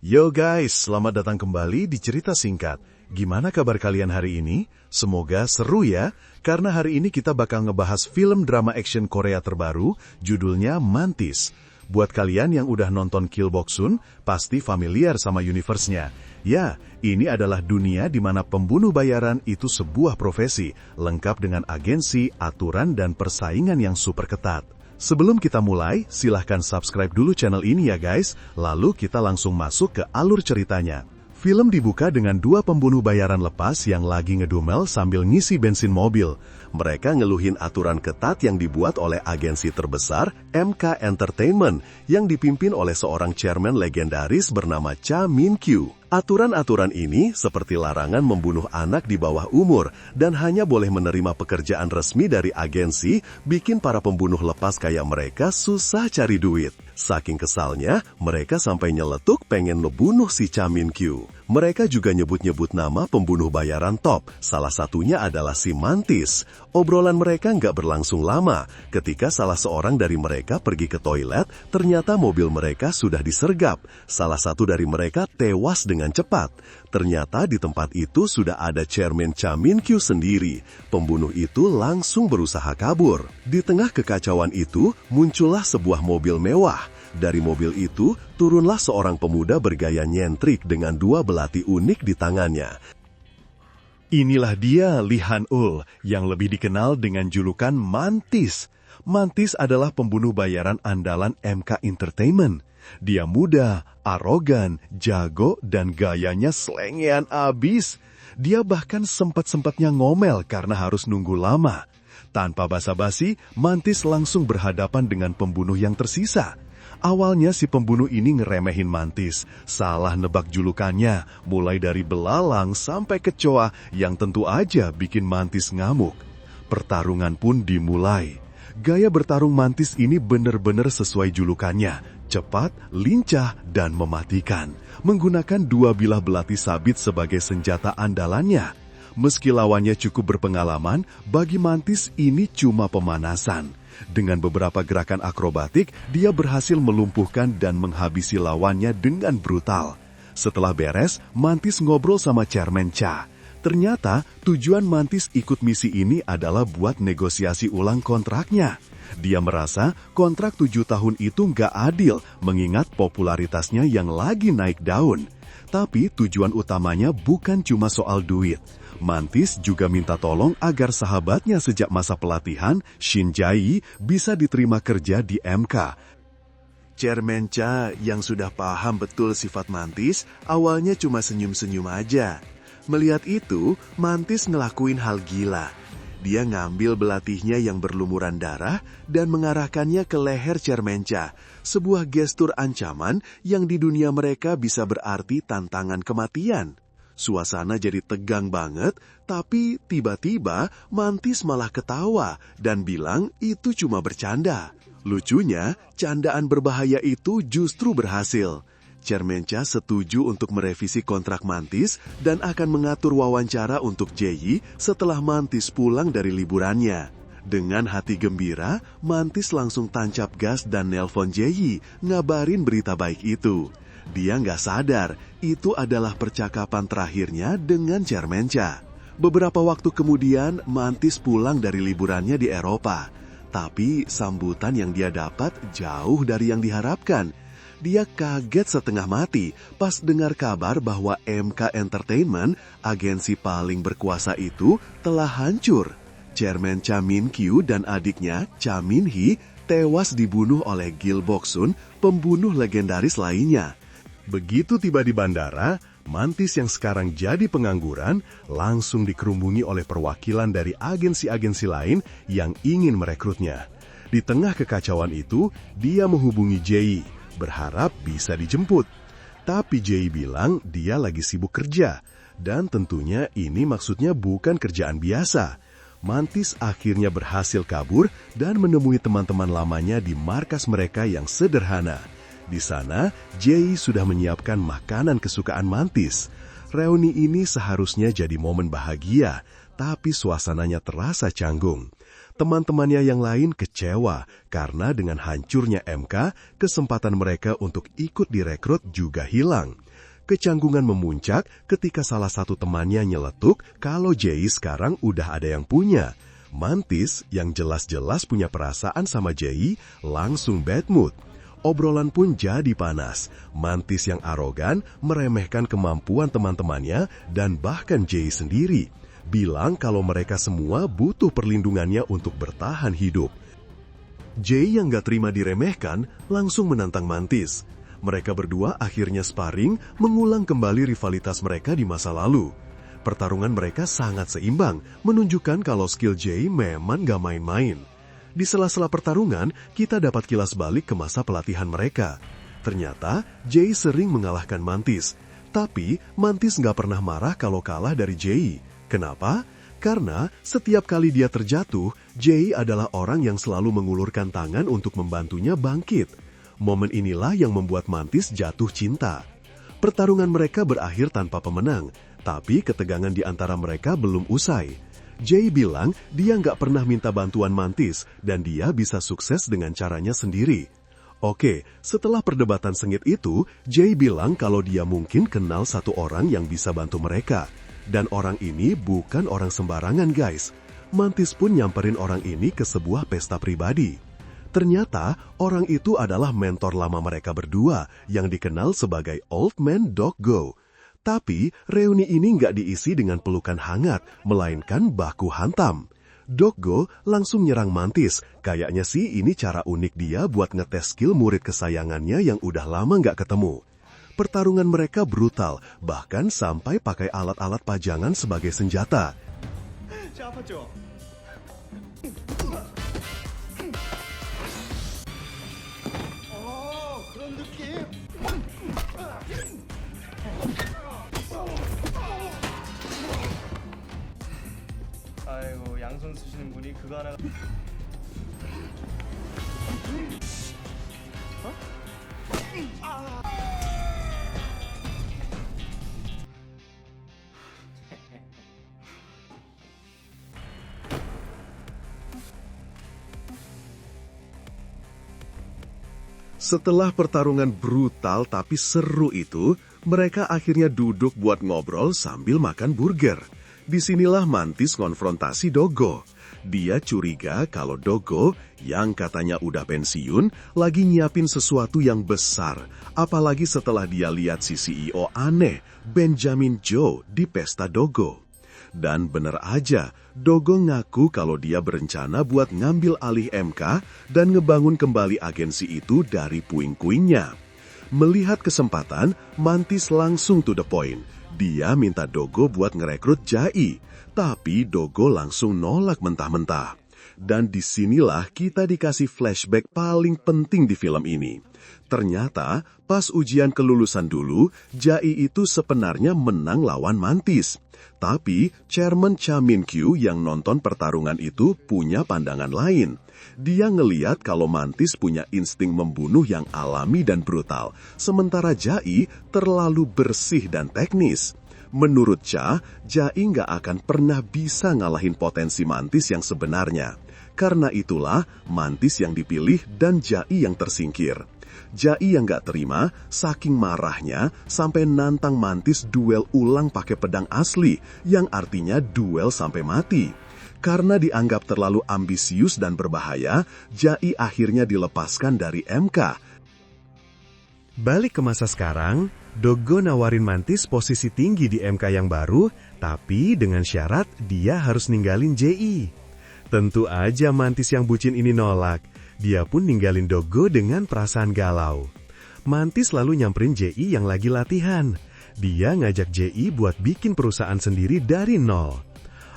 Yo guys, selamat datang kembali di Cerita Singkat. Gimana kabar kalian hari ini? Semoga seru ya, karena hari ini kita bakal ngebahas film drama action Korea terbaru, judulnya Mantis. Buat kalian yang udah nonton Kill Boksun, pasti familiar sama universe-nya. Ya, ini adalah dunia di mana pembunuh bayaran itu sebuah profesi, lengkap dengan agensi, aturan, dan persaingan yang super ketat. Sebelum kita mulai, silahkan subscribe dulu channel ini ya guys, lalu kita langsung masuk ke alur ceritanya. Film dibuka dengan dua pembunuh bayaran lepas yang lagi ngedumel sambil ngisi bensin mobil. Mereka ngeluhin aturan ketat yang dibuat oleh agensi terbesar, MK Entertainment, yang dipimpin oleh seorang chairman legendaris bernama Cha Min-kyu. Aturan-aturan ini seperti larangan membunuh anak di bawah umur dan hanya boleh menerima pekerjaan resmi dari agensi, bikin para pembunuh lepas kayak mereka susah cari duit. Saking kesalnya, mereka sampai nyeletuk pengen ngebunuh si Cha Min-kyu. Mereka juga nyebut-nyebut nama pembunuh bayaran top, salah satunya adalah si Mantis. Obrolan mereka nggak berlangsung lama. Ketika salah seorang dari mereka pergi ke toilet, ternyata mobil mereka sudah disergap. Salah satu dari mereka tewas dengan cepat. Ternyata di tempat itu sudah ada Chairman Cha Min-kyu sendiri. Pembunuh itu langsung berusaha kabur. Di tengah kekacauan itu, muncullah sebuah mobil mewah. Dari mobil itu, turunlah seorang pemuda bergaya nyentrik dengan dua belati unik di tangannya. Inilah dia Lee Han-ul, yang lebih dikenal dengan julukan Mantis. Mantis adalah pembunuh bayaran andalan MK Entertainment. Dia muda, arogan, jago, dan gayanya slengean abis. Dia bahkan sempat-sempatnya ngomel karena harus nunggu lama. Tanpa basa-basi, Mantis langsung berhadapan dengan pembunuh yang tersisa. Awalnya si pembunuh ini ngeremehin Mantis, salah nebak julukannya, mulai dari belalang sampai kecoa yang tentu aja bikin Mantis ngamuk. Pertarungan pun dimulai. Gaya bertarung Mantis ini benar-benar sesuai julukannya, cepat, lincah, dan mematikan. Menggunakan dua bilah belati sabit sebagai senjata andalannya. Meski lawannya cukup berpengalaman, bagi Mantis ini cuma pemanasan. Dengan beberapa gerakan akrobatik, dia berhasil melumpuhkan dan menghabisi lawannya dengan brutal. Setelah beres, Mantis ngobrol sama Chairman Cha. Ternyata, tujuan Mantis ikut misi ini adalah buat negosiasi ulang kontraknya. Dia merasa kontrak 7 tahun itu nggak adil, mengingat popularitasnya yang lagi naik daun. Tapi tujuan utamanya bukan cuma soal duit. Mantis juga minta tolong agar sahabatnya sejak masa pelatihan, Shin Jae, bisa diterima kerja di MK. Chairman Cha yang sudah paham betul sifat Mantis, awalnya cuma senyum-senyum aja. Melihat itu, Mantis ngelakuin hal gila. Dia ngambil belatihnya yang berlumuran darah dan mengarahkannya ke leher Chairman Cha, sebuah gestur ancaman yang di dunia mereka bisa berarti tantangan kematian. Suasana jadi tegang banget, tapi tiba-tiba Mantis malah ketawa dan bilang itu cuma bercanda. Lucunya, candaan berbahaya itu justru berhasil. Chairman Cha setuju untuk merevisi kontrak Mantis dan akan mengatur wawancara untuk Jae setelah Mantis pulang dari liburannya. Dengan hati gembira, Mantis langsung tancap gas dan nelpon Jae, ngabarin berita baik itu. Dia nggak sadar, itu adalah percakapan terakhirnya dengan Chairman Cha. Beberapa waktu kemudian, Mantis pulang dari liburannya di Eropa. Tapi sambutan yang dia dapat jauh dari yang diharapkan. Dia kaget setengah mati pas dengar kabar bahwa MK Entertainment, agensi paling berkuasa itu, telah hancur. Chairman Cha Min-kyu dan adiknya, Cha Min-hee, tewas dibunuh oleh Gil Boksun, pembunuh legendaris lainnya. Begitu tiba di bandara, Mantis yang sekarang jadi pengangguran langsung dikerumuni oleh perwakilan dari agensi-agensi lain yang ingin merekrutnya. Di tengah kekacauan itu, dia menghubungi Jae, berharap bisa dijemput. Tapi Jae bilang dia lagi sibuk kerja, dan tentunya ini maksudnya bukan kerjaan biasa. Mantis akhirnya berhasil kabur dan menemui teman-teman lamanya di markas mereka yang sederhana. Di sana, Jae sudah menyiapkan makanan kesukaan Mantis. Reuni ini seharusnya jadi momen bahagia, tapi suasananya terasa canggung. Teman-temannya yang lain kecewa karena dengan hancurnya MK, kesempatan mereka untuk ikut direkrut juga hilang. Kecanggungan memuncak ketika salah satu temannya nyeletuk kalau Jay sekarang udah ada yang punya. Mantis yang jelas-jelas punya perasaan sama Jay langsung bad mood. Obrolan pun jadi panas. Mantis yang arogan meremehkan kemampuan teman-temannya dan bahkan Jay sendiri. Bilang kalau mereka semua butuh perlindungannya untuk bertahan hidup. Jay yang gak terima diremehkan langsung menantang Mantis. Mereka berdua akhirnya sparring mengulang kembali rivalitas mereka di masa lalu. Pertarungan mereka sangat seimbang, menunjukkan kalau skill Jay memang gak main-main. Di sela-sela pertarungan, kita dapat kilas balik ke masa pelatihan mereka. Ternyata, Jay sering mengalahkan Mantis. Tapi, Mantis gak pernah marah kalau kalah dari Jay. Kenapa? Karena setiap kali dia terjatuh, Jay adalah orang yang selalu mengulurkan tangan untuk membantunya bangkit. Momen inilah yang membuat Mantis jatuh cinta. Pertarungan mereka berakhir tanpa pemenang. Tapi ketegangan di antara mereka belum usai. Jay bilang dia nggak pernah minta bantuan Mantis dan dia bisa sukses dengan caranya sendiri. Oke, setelah perdebatan sengit itu, Jay bilang kalau dia mungkin kenal satu orang yang bisa bantu mereka. Dan orang ini bukan orang sembarangan guys. Mantis pun nyamperin orang ini ke sebuah pesta pribadi. Ternyata orang itu adalah mentor lama mereka berdua yang dikenal sebagai Old Man Doggo. Tapi, reuni ini nggak diisi dengan pelukan hangat, melainkan baku hantam. Doggo langsung nyerang Mantis, kayaknya sih ini cara unik dia buat ngetes skill murid kesayangannya yang udah lama nggak ketemu. Pertarungan mereka brutal, bahkan sampai pakai alat-alat pajangan sebagai senjata. 아이고 양손 쓰시는 분이 그거 하나. Setelah pertarungan brutal tapi seru itu, mereka akhirnya duduk buat ngobrol sambil makan burger. Disinilah Mantis konfrontasi Doggo. Dia curiga kalau Doggo, yang katanya udah pensiun, lagi nyiapin sesuatu yang besar. Apalagi setelah dia lihat si CEO aneh, Benjamin Joe, di pesta Doggo. Dan bener aja, Doggo ngaku kalau dia berencana buat ngambil alih MK dan ngebangun kembali agensi itu dari puing-puingnya. Melihat kesempatan, Mantis langsung to the point. Dia minta Doggo buat ngerekrut Jai, tapi Doggo langsung nolak mentah-mentah. Dan disinilah kita dikasih flashback paling penting di film ini. Ternyata, pas ujian kelulusan dulu, Jai itu sebenarnya menang lawan Mantis. Tapi, Chairman Cha Min-kyu yang nonton pertarungan itu punya pandangan lain. Dia ngeliat kalau Mantis punya insting membunuh yang alami dan brutal, sementara Jai terlalu bersih dan teknis. Menurut Cha, Jai nggak akan pernah bisa ngalahin potensi Mantis yang sebenarnya. Karena itulah, Mantis yang dipilih dan Jai yang tersingkir. Jai yang nggak terima, saking marahnya, sampai nantang Mantis duel ulang pakai pedang asli, yang artinya duel sampai mati. Karena dianggap terlalu ambisius dan berbahaya, Jai akhirnya dilepaskan dari MK. Balik ke masa sekarang, Doggo nawarin Mantis posisi tinggi di MK yang baru, tapi dengan syarat dia harus ninggalin Ji. Tentu aja Mantis yang bucin ini nolak. Dia pun ninggalin Doggo dengan perasaan galau. Mantis lalu nyamperin Ji yang lagi latihan. Dia ngajak Ji buat bikin perusahaan sendiri dari nol.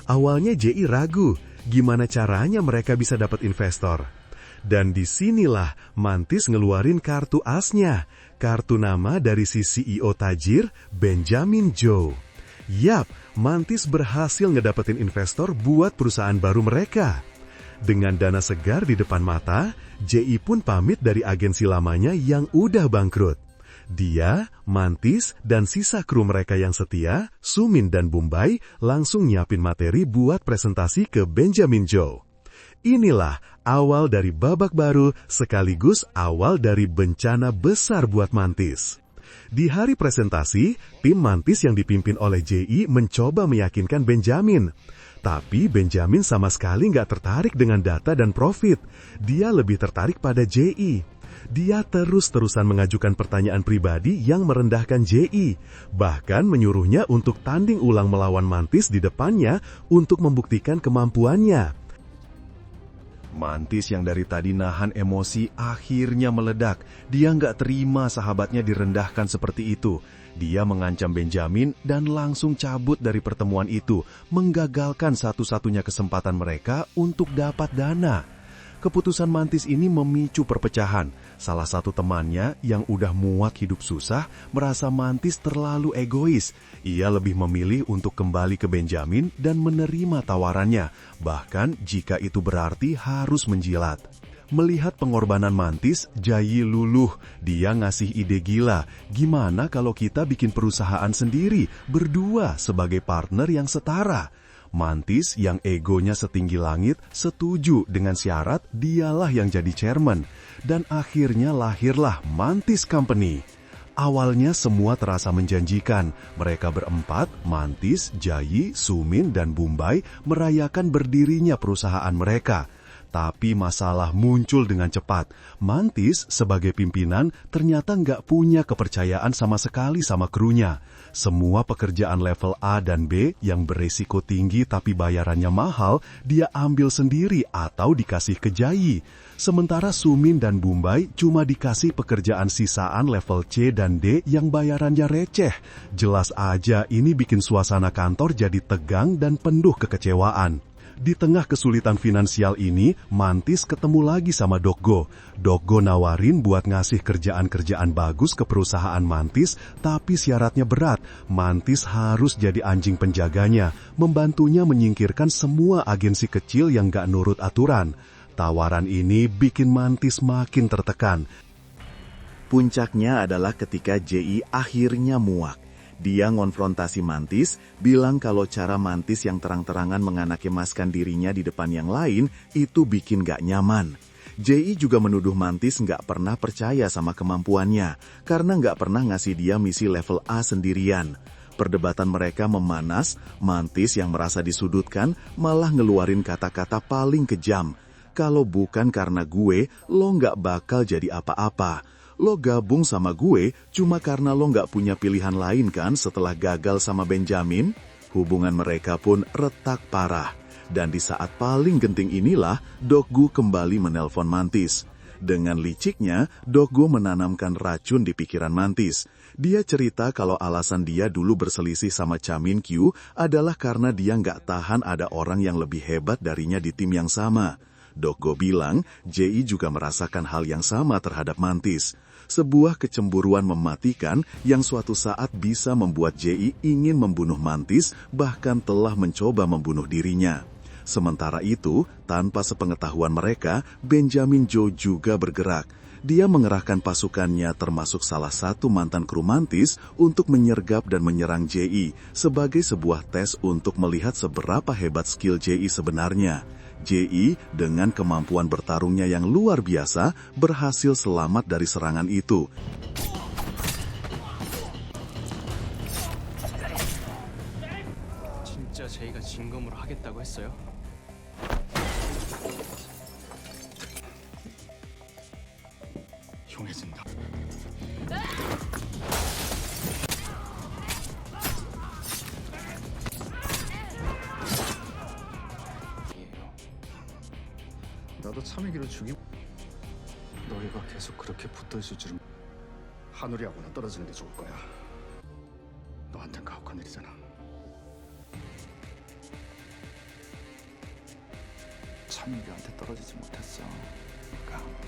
Awalnya Ji ragu, gimana caranya mereka bisa dapat investor. Dan disinilah Mantis ngeluarin kartu asnya, kartu nama dari si CEO tajir, Benjamin Joe. Yap, Mantis berhasil ngedapetin investor buat perusahaan baru mereka. Dengan dana segar di depan mata, Ji pun pamit dari agensi lamanya yang udah bangkrut. Dia, Mantis, dan sisa kru mereka yang setia, Sumin dan Bumbai, langsung nyiapin materi buat presentasi ke Benjamin Joe. Inilah awal dari babak baru sekaligus awal dari bencana besar buat Mantis. Di hari presentasi, tim Mantis yang dipimpin oleh JI mencoba meyakinkan Benjamin. Tapi Benjamin sama sekali nggak tertarik dengan data dan profit. Dia lebih tertarik pada JI. Dia terus-terusan mengajukan pertanyaan pribadi yang merendahkan JI. Bahkan menyuruhnya untuk tanding ulang melawan Mantis di depannya untuk membuktikan kemampuannya. Mantis yang dari tadi nahan emosi akhirnya meledak. Dia nggak terima sahabatnya direndahkan seperti itu. Dia mengancam Benjamin dan langsung cabut dari pertemuan itu, menggagalkan satu-satunya kesempatan mereka untuk dapat dana. Keputusan Mantis ini memicu perpecahan. Salah satu temannya yang udah muak hidup susah merasa Mantis terlalu egois. Ia lebih memilih untuk kembali ke Benjamin dan menerima tawarannya, bahkan jika itu berarti harus menjilat. Melihat pengorbanan Mantis, Jayi luluh. Dia ngasih ide gila. Gimana kalau kita bikin perusahaan sendiri, berdua sebagai partner yang setara? Mantis yang egonya setinggi langit setuju dengan syarat dialah yang jadi chairman. Dan akhirnya lahirlah Mantis Company. Awalnya semua terasa menjanjikan. Mereka berempat, Mantis, Jayi, Sumin, dan Bumbai merayakan berdirinya perusahaan mereka. Tapi masalah muncul dengan cepat. Mantis sebagai pimpinan ternyata nggak punya kepercayaan sama sekali sama krunya. Semua pekerjaan level A dan B yang beresiko tinggi tapi bayarannya mahal, dia ambil sendiri atau dikasih ke Jayi. Sementara Sumin dan Bumbai cuma dikasih pekerjaan sisaan level C dan D yang bayarannya receh. Jelas aja ini bikin suasana kantor jadi tegang dan penuh kekecewaan. Di tengah kesulitan finansial ini, Mantis ketemu lagi sama Dokgo. Dokgo nawarin buat ngasih kerjaan-kerjaan bagus ke perusahaan Mantis, tapi syaratnya berat. Mantis harus jadi anjing penjaganya, membantunya menyingkirkan semua agensi kecil yang gak nurut aturan. Tawaran ini bikin Mantis makin tertekan. Puncaknya adalah ketika JI akhirnya muak. Dia ngonfrontasi Mantis, bilang kalau cara Mantis yang terang-terangan menganak-emaskan dirinya di depan yang lain itu bikin gak nyaman. JI juga menuduh Mantis gak pernah percaya sama kemampuannya, karena gak pernah ngasih dia misi level A sendirian. Perdebatan mereka memanas, Mantis yang merasa disudutkan malah ngeluarin kata-kata paling kejam. Kalau bukan karena gue, lo gak bakal jadi apa-apa. Lo gabung sama gue cuma karena lo nggak punya pilihan lain kan setelah gagal sama Benjamin? Hubungan mereka pun retak parah. Dan di saat paling genting inilah, Dokgo kembali menelpon Mantis. Dengan liciknya, Dokgo menanamkan racun di pikiran Mantis. Dia cerita kalau alasan dia dulu berselisih sama Cha Min-kyu adalah karena dia nggak tahan ada orang yang lebih hebat darinya di tim yang sama. Dokgo bilang, JI juga merasakan hal yang sama terhadap Mantis. Sebuah kecemburuan mematikan yang suatu saat bisa membuat JI ingin membunuh Mantis, bahkan telah mencoba membunuh dirinya. Sementara itu, tanpa sepengetahuan mereka, Benjamin Joe juga bergerak. Dia mengerahkan pasukannya termasuk salah satu mantan kru Mantis untuk menyergap dan menyerang JI sebagai sebuah tes untuk melihat seberapa hebat skill JI sebenarnya. JI dengan kemampuan bertarungnya yang luar biasa berhasil selamat dari serangan itu. 진짜 제이가 진검으로 하겠다고 했어요? 용해진다. 나도 참이기를 죽임. 너희가 계속 그렇게 붙어있을 줄은. 하늘이하고는 떨어지는 게 좋을 거야. 너한텐 가혹한 일이잖아. 참이기한테 떨어지지 못했어. 그러니까.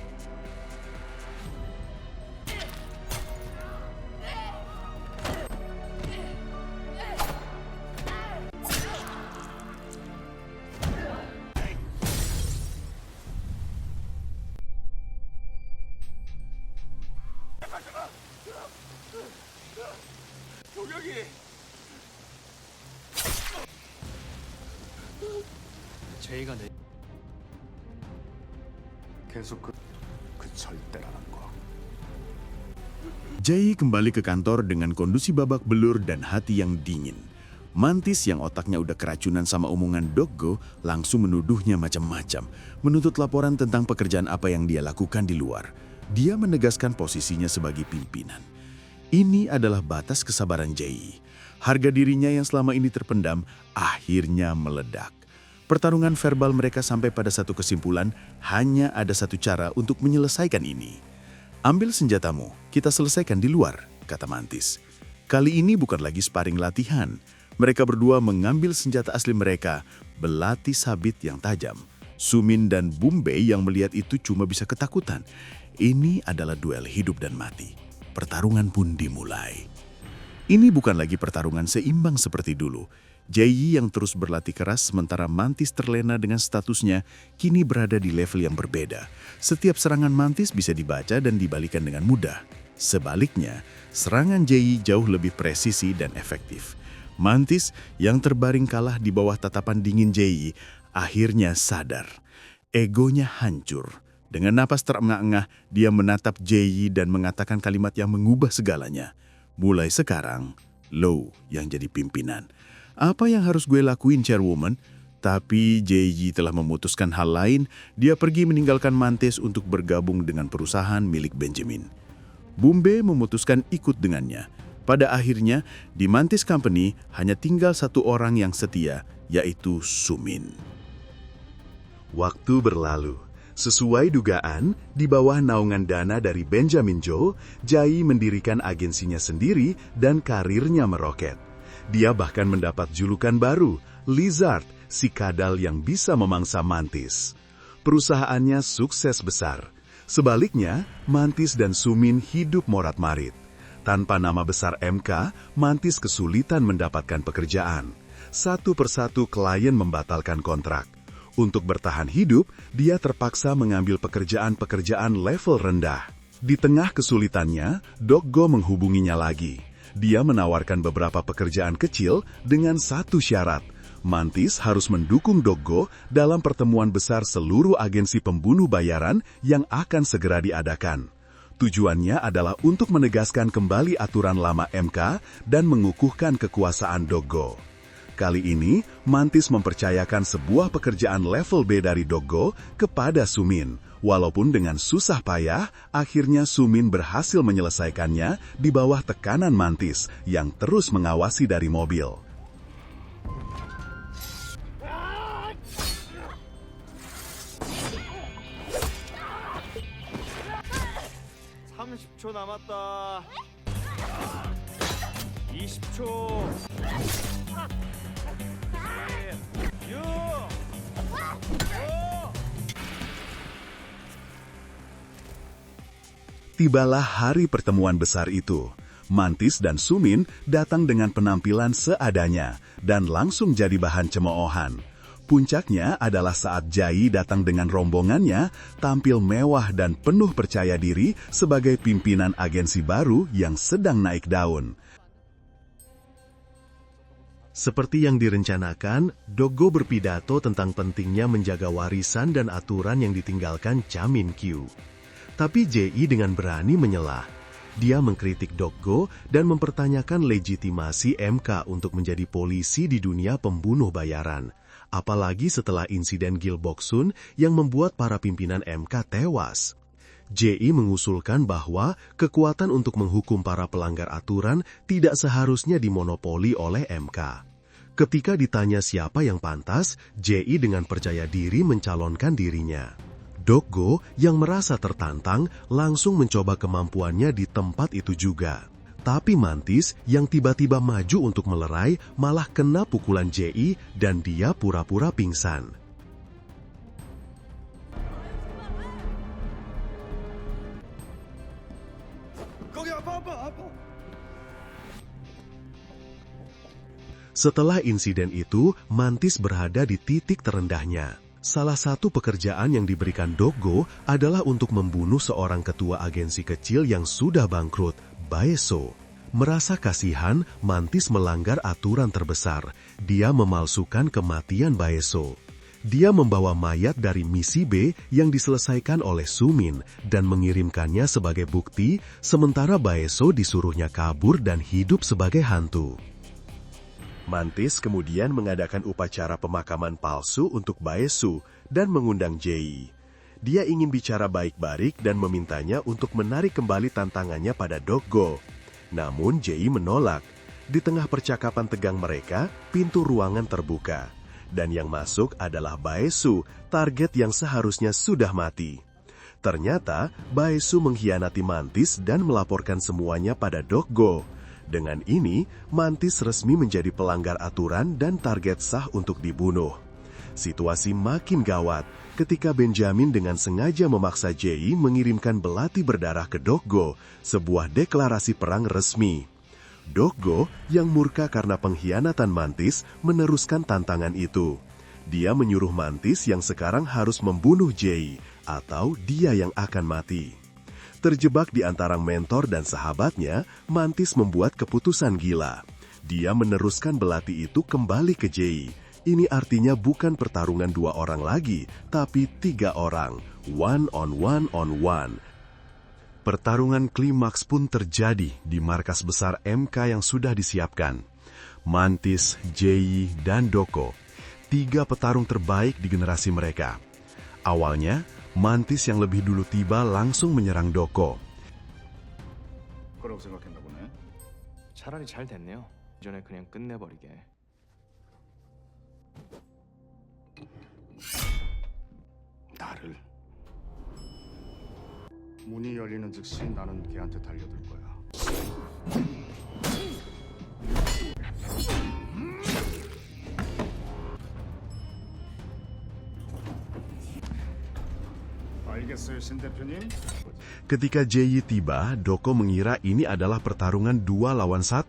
제이가 내 계속 그 절대라는 거. Jae kembali ke kantor dengan kondisi babak belur dan hati yang dingin. Mantis yang otaknya udah keracunan sama omongan Doggo langsung menuduhnya macam-macam, menuntut laporan tentang pekerjaan apa yang dia lakukan di luar. Dia menegaskan posisinya sebagai pimpinan. Ini adalah batas kesabaran Jae. Harga dirinya yang selama ini terpendam akhirnya meledak. Pertarungan verbal mereka sampai pada satu kesimpulan, hanya ada satu cara untuk menyelesaikan ini. Ambil senjatamu, kita selesaikan di luar, kata Mantis. Kali ini bukan lagi sparring latihan. Mereka berdua mengambil senjata asli mereka, belati sabit yang tajam. Sumin dan Bumbei yang melihat itu cuma bisa ketakutan. Ini adalah duel hidup dan mati. Pertarungan pun dimulai. Ini bukan lagi pertarungan seimbang seperti dulu. Jae yang terus berlatih keras sementara Mantis terlena dengan statusnya kini berada di level yang berbeda. Setiap serangan Mantis bisa dibaca dan dibalikan dengan mudah. Sebaliknya, serangan Jae jauh lebih presisi dan efektif. Mantis yang terbaring kalah di bawah tatapan dingin Jae akhirnya sadar. Egonya hancur. Dengan napas terengah-engah, dia menatap Jae dan mengatakan kalimat yang mengubah segalanya. Mulai sekarang, lo yang jadi pimpinan. Apa yang harus gue lakuin, Chairwoman? Tapi Jae telah memutuskan hal lain. Dia pergi meninggalkan Mantis untuk bergabung dengan perusahaan milik Benjamin. Bumbei memutuskan ikut dengannya. Pada akhirnya, di Mantis Company hanya tinggal satu orang yang setia, yaitu Sumin. Waktu berlalu. Sesuai dugaan, di bawah naungan dana dari Benjamin Joe, Jae mendirikan agensinya sendiri dan karirnya meroket. Dia bahkan mendapat julukan baru, Lizard, si kadal yang bisa memangsa Mantis. Perusahaannya sukses besar. Sebaliknya, Mantis dan Sumin hidup morat-marit. Tanpa nama besar MK, Mantis kesulitan mendapatkan pekerjaan. Satu persatu klien membatalkan kontrak. Untuk bertahan hidup, dia terpaksa mengambil pekerjaan-pekerjaan level rendah. Di tengah kesulitannya, Doggo menghubunginya lagi. Dia menawarkan beberapa pekerjaan kecil dengan satu syarat. Mantis harus mendukung Doggo dalam pertemuan besar seluruh agensi pembunuh bayaran yang akan segera diadakan. Tujuannya adalah untuk menegaskan kembali aturan lama MK dan mengukuhkan kekuasaan Doggo. Kali ini, Mantis mempercayakan sebuah pekerjaan level B dari Doggo kepada Sumin. Walaupun dengan susah payah, akhirnya Sumin berhasil menyelesaikannya di bawah tekanan Mantis yang terus mengawasi dari mobil. (30초) 남았다. 20초. Tibalah hari pertemuan besar itu. Mantis dan Sumin datang dengan penampilan seadanya dan langsung jadi bahan cemoohan. Puncaknya adalah saat Jae datang dengan rombongannya, tampil mewah dan penuh percaya diri sebagai pimpinan agensi baru yang sedang naik daun. Seperti yang direncanakan, Doggo berpidato tentang pentingnya menjaga warisan dan aturan yang ditinggalkan Cha Min-kyu. Tapi Jae dengan berani menyelah. Dia mengkritik Doggo dan mempertanyakan legitimasi MK untuk menjadi polisi di dunia pembunuh bayaran. Apalagi setelah insiden Gil Boksun yang membuat para pimpinan MK tewas. Jae mengusulkan bahwa kekuatan untuk menghukum para pelanggar aturan tidak seharusnya dimonopoli oleh MK. Ketika ditanya siapa yang pantas, Jae dengan percaya diri mencalonkan dirinya. Doggo yang merasa tertantang langsung mencoba kemampuannya di tempat itu juga. Tapi Mantis yang tiba-tiba maju untuk melerai malah kena pukulan Jae dan dia pura-pura pingsan. Setelah insiden itu, Mantis berada di titik terendahnya. Salah satu pekerjaan yang diberikan Doggo adalah untuk membunuh seorang ketua agensi kecil yang sudah bangkrut, Baeso. Merasa kasihan, Mantis melanggar aturan terbesar. Dia memalsukan kematian Baeso. Dia membawa mayat dari misi B yang diselesaikan oleh Sumin dan mengirimkannya sebagai bukti, sementara Baeso disuruhnya kabur dan hidup sebagai hantu. Mantis kemudian mengadakan upacara pemakaman palsu untuk Baesu dan mengundang Jae. Dia ingin bicara baik-baik dan memintanya untuk menarik kembali tantangannya pada Doggo. Namun Jae menolak. Di tengah percakapan tegang mereka, pintu ruangan terbuka. Dan yang masuk adalah Baesu, target yang seharusnya sudah mati. Ternyata, Baesu mengkhianati Mantis dan melaporkan semuanya pada Doggo. Dengan ini, Mantis resmi menjadi pelanggar aturan dan target sah untuk dibunuh. Situasi makin gawat ketika Benjamin dengan sengaja memaksa Jae mengirimkan belati berdarah ke Doggo, sebuah deklarasi perang resmi. Doggo yang murka karena pengkhianatan Mantis meneruskan tantangan itu. Dia menyuruh Mantis yang sekarang harus membunuh Jae, atau dia yang akan mati. Terjebak di antara mentor dan sahabatnya, Mantis membuat keputusan gila. Dia meneruskan belati itu kembali ke Jae. Ini artinya bukan pertarungan 2 orang lagi, tapi 3 orang. One on one. Pertarungan klimaks pun terjadi di markas besar MK yang sudah disiapkan. Mantis, Jae, dan Doko. 3 petarung terbaik di generasi mereka. Awalnya, Mantis yang lebih dulu tiba langsung menyerang Doko. 거라고 생각했나 보네. 차라리 잘 됐네요. 이전에 그냥 끝내버리게. 나를. 문이 열리는 즉시 나는 걔한테 달려들 거야. 알겠어요, 신 대표님. Ketika Jae tiba, Doko mengira ini adalah pertarungan 2 lawan 1.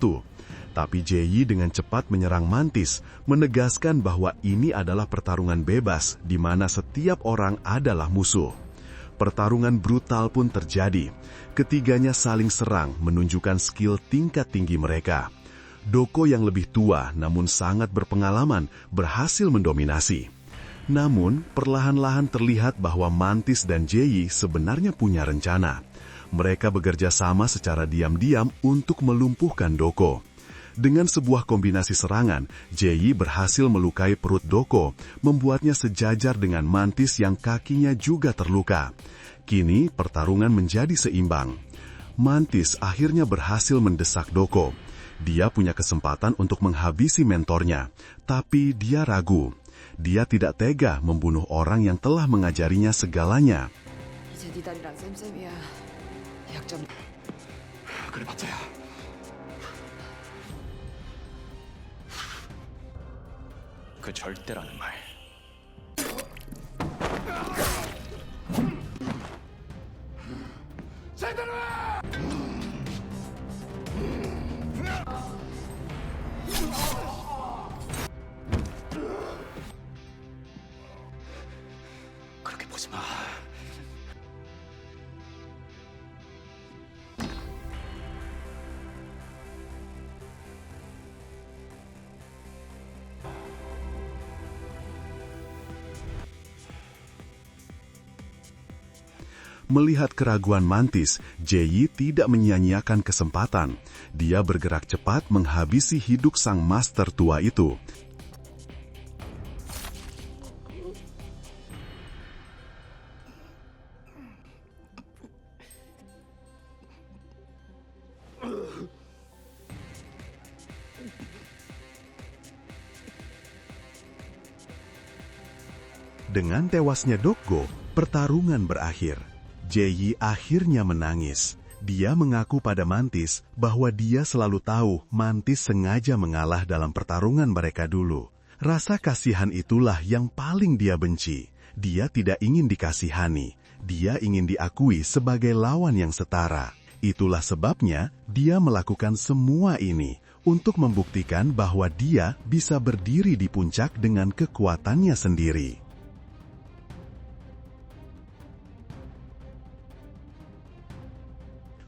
Tapi Jae dengan cepat menyerang Mantis, menegaskan bahwa ini adalah pertarungan bebas, di mana setiap orang adalah musuh. Pertarungan brutal pun terjadi. Ketiganya saling serang, menunjukkan skill tingkat tinggi mereka. Doko yang lebih tua, namun sangat berpengalaman, berhasil mendominasi. Namun, perlahan-lahan terlihat bahwa Mantis dan Jae sebenarnya punya rencana. Mereka bekerja sama secara diam-diam untuk melumpuhkan Doko. Dengan sebuah kombinasi serangan, Jae berhasil melukai perut Doko, membuatnya sejajar dengan Mantis yang kakinya juga terluka. Kini, pertarungan menjadi seimbang. Mantis akhirnya berhasil mendesak Doko. Dia punya kesempatan untuk menghabisi mentornya, tapi dia ragu. Dia tidak tega membunuh orang yang telah mengajarinya segalanya. 이제 네 다리랑 쌤쌤이야. 약점. 그래 봤자야. 그 절대라는 말. 그렇게 보지 마. Melihat keraguan Mantis, Jae tidak menyia-nyiakan kesempatan. Dia bergerak cepat menghabisi hidup sang master tua itu. Dengan tewasnya Doggo, pertarungan berakhir. Jae akhirnya menangis. Dia mengaku pada Mantis bahwa dia selalu tahu Mantis sengaja mengalah dalam pertarungan mereka dulu. Rasa kasihan itulah yang paling dia benci. Dia tidak ingin dikasihani. Dia ingin diakui sebagai lawan yang setara. Itulah sebabnya dia melakukan semua ini untuk membuktikan bahwa dia bisa berdiri di puncak dengan kekuatannya sendiri.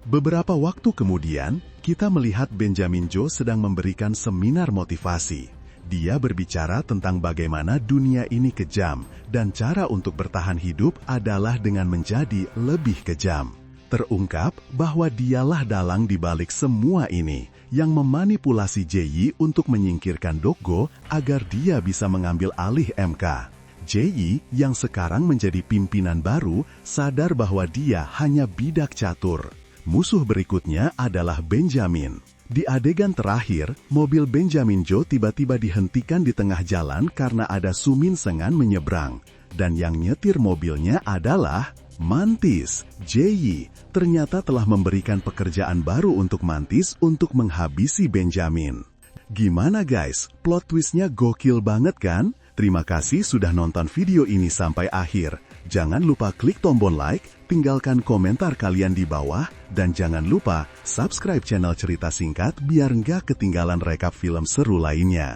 Beberapa waktu kemudian, kita melihat Benjamin Jo sedang memberikan seminar motivasi. Dia berbicara tentang bagaimana dunia ini kejam dan cara untuk bertahan hidup adalah dengan menjadi lebih kejam. Terungkap bahwa dialah dalang di balik semua ini yang memanipulasi Jae-yi untuk menyingkirkan Dokgo agar dia bisa mengambil alih MK. Jae-yi yang sekarang menjadi pimpinan baru sadar bahwa dia hanya bidak catur. Musuh berikutnya adalah Benjamin. Di adegan terakhir, mobil Benjamin Joe tiba-tiba dihentikan di tengah jalan karena ada Sumin Sengan menyeberang. Dan yang nyetir mobilnya adalah Mantis. Jae-yi ternyata telah memberikan pekerjaan baru untuk Mantis untuk menghabisi Benjamin. Gimana guys? Plot twistnya gokil banget kan? Terima kasih sudah nonton video ini sampai akhir. Jangan lupa klik tombol like, tinggalkan komentar kalian di bawah, dan jangan lupa subscribe channel Cerita Singkat biar nggak ketinggalan rekap film seru lainnya.